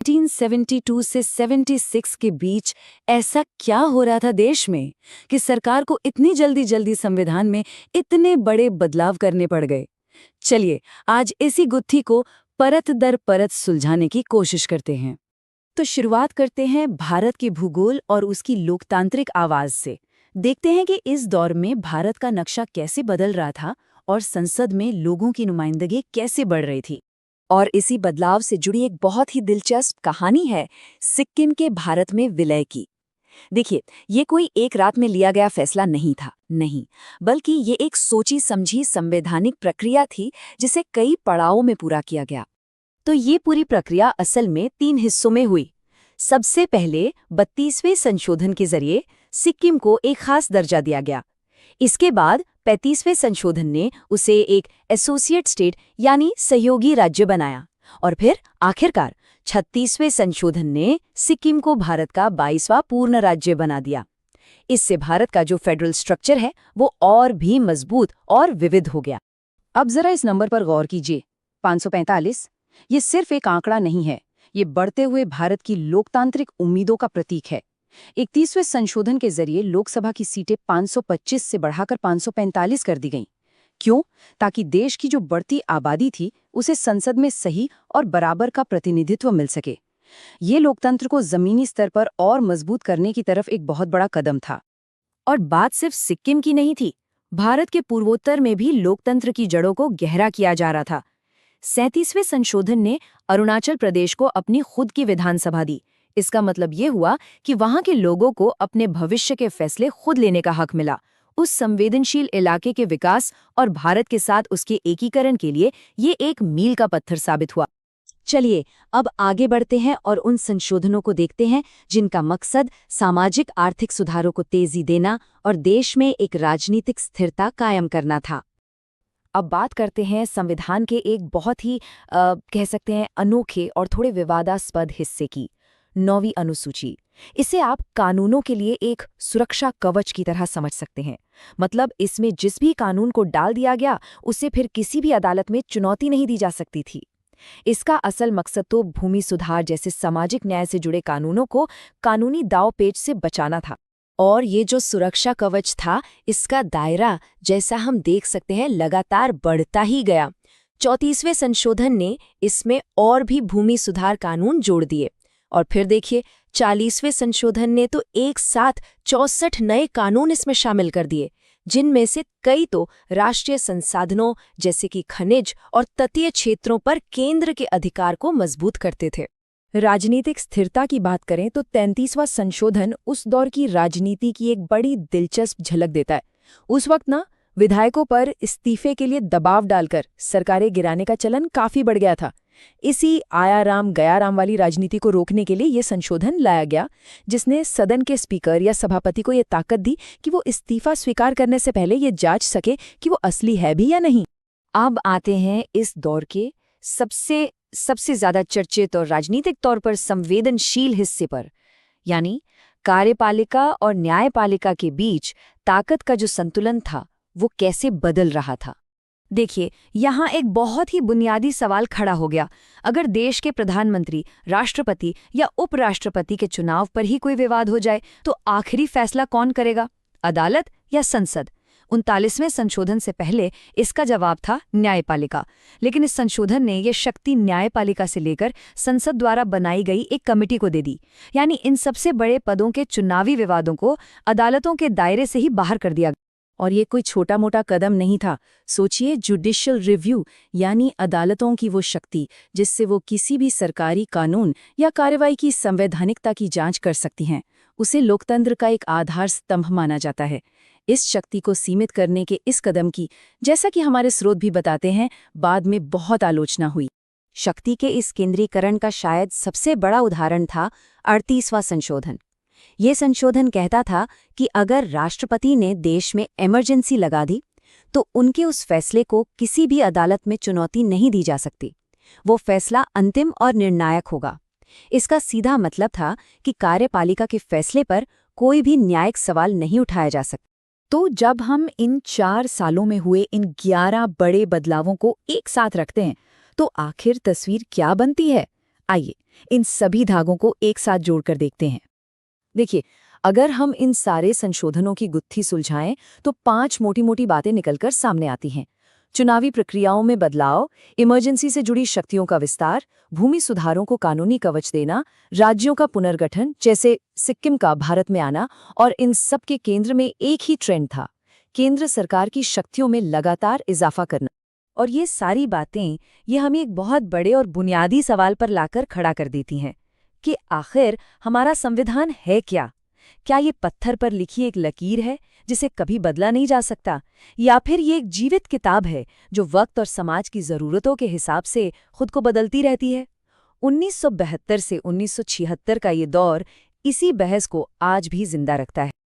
1972 से 76 के बीच ऐसा क्या हो रहा था देश में कि सरकार को इतनी जल्दी जल्दी संविधान में इतने बड़े बदलाव करने पड़ गए। चलिए आज इसी गुत्थी को परत दर परत सुलझाने की कोशिश करते हैं। तो शुरुआत करते हैं भारत के भूगोल और उसकी लोकतांत्रिक आवाज से। देखते हैं कि इस दौर में भारत का नक्शा कैसे बदल रहा था और संसद में लोगों की नुमाइंदगी कैसे बढ़ रही थी। और इसी बदलाव से जुड़ी एक बहुत ही दिलचस्प कहानी है सिक्किम के भारत में विलय की। देखिए, ये कोई एक रात में लिया गया फैसला नहीं था, नहीं, बल्कि ये एक सोची समझी संवैधानिक प्रक्रिया थी जिसे कई पड़ावों में पूरा किया गया। तो ये पूरी प्रक्रिया असल में 3 हिस्सों में हुई। सबसे पहले 32वें संशोधन के जरिए सिक्किम को एक खास दर्जा दिया गया। इसके बाद 35वें संशोधन ने उसे एक एसोसिएट स्टेट यानी सहयोगी राज्य बनाया और फिर आखिरकार 36वें संशोधन ने सिक्किम को भारत का 22वां पूर्ण राज्य बना दिया। इससे भारत का जो फेडरल स्ट्रक्चर है वो और भी मजबूत और विविध हो गया। अब जरा इस नंबर पर गौर कीजिए, 545। ये सिर्फ एक आंकड़ा नहीं है, ये बढ़ते हुए भारत की लोकतांत्रिक उम्मीदों का प्रतीक है। 31वें संशोधन के जरिए लोकसभा की सीटें 525 से बढ़ाकर 545 कर दी गईं। क्यों? ताकि देश की जो बढ़ती आबादी थी उसे संसद में सही और बराबर का प्रतिनिधित्व मिल सके। ये लोकतंत्र को जमीनी स्तर पर और मजबूत करने की तरफ एक बहुत बड़ा कदम था। और बात सिर्फ सिक्किम की नहीं थी, भारत के पूर्वोत्तर में भी लोकतंत्र की जड़ों को गहरा किया जा रहा था। 37वें संशोधन ने अरुणाचल प्रदेश को अपनी खुद की विधानसभा दी। इसका मतलब ये हुआ कि वहां के लोगों को अपने भविष्य के फैसले खुद लेने का हक मिला। उस संवेदनशील इलाके के विकास और भारत के साथ उसके एकीकरण के लिए ये एक मील का पत्थर साबित हुआ। चलिए अब आगे बढ़ते हैं और उन संशोधनों को देखते हैं जिनका मकसद सामाजिक आर्थिक सुधारों को तेजी देना और देश में एक राजनीतिक स्थिरता कायम करना था। अब बात करते हैं संविधान के एक बहुत ही कह सकते हैं अनोखे और थोड़े विवादास्पद हिस्से की, 9वीं अनुसूची। इसे आप कानूनों के लिए एक सुरक्षा कवच की तरह समझ सकते हैं। मतलब इसमें जिस भी कानून को डाल दिया गया उसे फिर किसी भी अदालत में चुनौती नहीं दी जा सकती थी। इसका असल मकसद तो भूमि सुधार जैसे सामाजिक न्याय से जुड़े कानूनों को कानूनी दांव-पेच से बचाना था। और ये जो सुरक्षा कवच था, इसका दायरा जैसा हम देख सकते हैं लगातार बढ़ता ही गया। 34वें संशोधन ने इसमें और भी भूमि सुधार कानून जोड़ दिए। और फिर देखिए 40वें संशोधन ने तो एक साथ 64 नए कानून इसमें शामिल कर दिए, जिनमें से कई तो राष्ट्रीय संसाधनों जैसे कि खनिज और तटीय क्षेत्रों पर केंद्र के अधिकार को मजबूत करते थे। राजनीतिक स्थिरता की बात करें तो 33वां संशोधन उस दौर की राजनीति की एक बड़ी दिलचस्प झलक देता है। उस वक्त ना विधायकों पर इस्तीफे के लिए दबाव डालकर सरकारें गिराने का चलन काफी बढ़ गया था। इसी आया राम गया राम वाली राजनीति को रोकने के लिए ये संशोधन लाया गया, जिसने सदन के स्पीकर या सभापति को ये ताकत दी कि वो इस्तीफा स्वीकार करने से पहले ये जांच सके कि वो असली है भी या नहीं। अब आते हैं इस दौर के सबसे ज्यादा चर्चित और राजनीतिक तौर पर संवेदनशील हिस्से पर, यानी कार्यपालिका और न्यायपालिका के बीच ताकत का जो संतुलन था वो कैसे बदल रहा था। देखिए, यहाँ एक बहुत ही बुनियादी सवाल खड़ा हो गया। अगर देश के प्रधानमंत्री, राष्ट्रपति या उपराष्ट्रपति के चुनाव पर ही कोई विवाद हो जाए तो आखिरी फैसला कौन करेगा, अदालत या संसद? 39वें संशोधन से पहले इसका जवाब था न्यायपालिका, लेकिन इस संशोधन ने ये शक्ति न्यायपालिका से लेकर संसद द्वारा बनाई गई एक कमेटी को दे दी। यानी इन सबसे बड़े पदों के चुनावी विवादों को अदालतों के दायरे से ही बाहर कर दिया। और ये कोई छोटा मोटा कदम नहीं था। सोचिए, जुडिशियल रिव्यू यानी अदालतों की वो शक्ति जिससे वो किसी भी सरकारी कानून या कार्रवाई की संवैधानिकता की जांच कर सकती हैं, उसे लोकतंत्र का एक आधार स्तंभ माना जाता है। इस शक्ति को सीमित करने के इस कदम की, जैसा कि हमारे स्रोत भी बताते हैं, बाद में बहुत आलोचना हुई। शक्ति के इस केंद्रीकरण का शायद सबसे बड़ा उदाहरण था 38वां संशोधन। ये संशोधन कहता था कि अगर राष्ट्रपति ने देश में इमरजेंसी लगा दी तो उनके उस फैसले को किसी भी अदालत में चुनौती नहीं दी जा सकती। वो फैसला अंतिम और निर्णायक होगा। इसका सीधा मतलब था कि कार्यपालिका के फैसले पर कोई भी न्यायिक सवाल नहीं उठाया जा सकता। तो जब हम इन 4 सालों में हुए इन 11 बड़े बदलावों को एक साथ रखते हैं तो आखिर तस्वीर क्या बनती है? आइए इन सभी धागों को एक साथ जोड़कर देखते हैं। देखिए, अगर हम इन सारे संशोधनों की गुत्थी सुलझाएं तो 5 मोटी-मोटी बातें निकलकर सामने आती हैं। चुनावी प्रक्रियाओं में बदलाव, इमरजेंसी से जुड़ी शक्तियों का विस्तार, भूमि सुधारों को कानूनी कवच देना, राज्यों का पुनर्गठन जैसे सिक्किम का भारत में आना, और इन सब के केंद्र में एक ही ट्रेंड था, केंद्र सरकार की शक्तियों में लगातार इजाफा करना। और ये सारी बातें ये हमें एक बहुत बड़े और बुनियादी सवाल पर लाकर खड़ा कर देती हैं कि आखिर हमारा संविधान है क्या? क्या ये पत्थर पर लिखी एक लकीर है जिसे कभी बदला नहीं जा सकता, या फिर ये एक जीवित किताब है जो वक्त और समाज की ज़रूरतों के हिसाब से खुद को बदलती रहती है? 1972 से 1976 का ये दौर इसी बहस को आज भी जिंदा रखता है।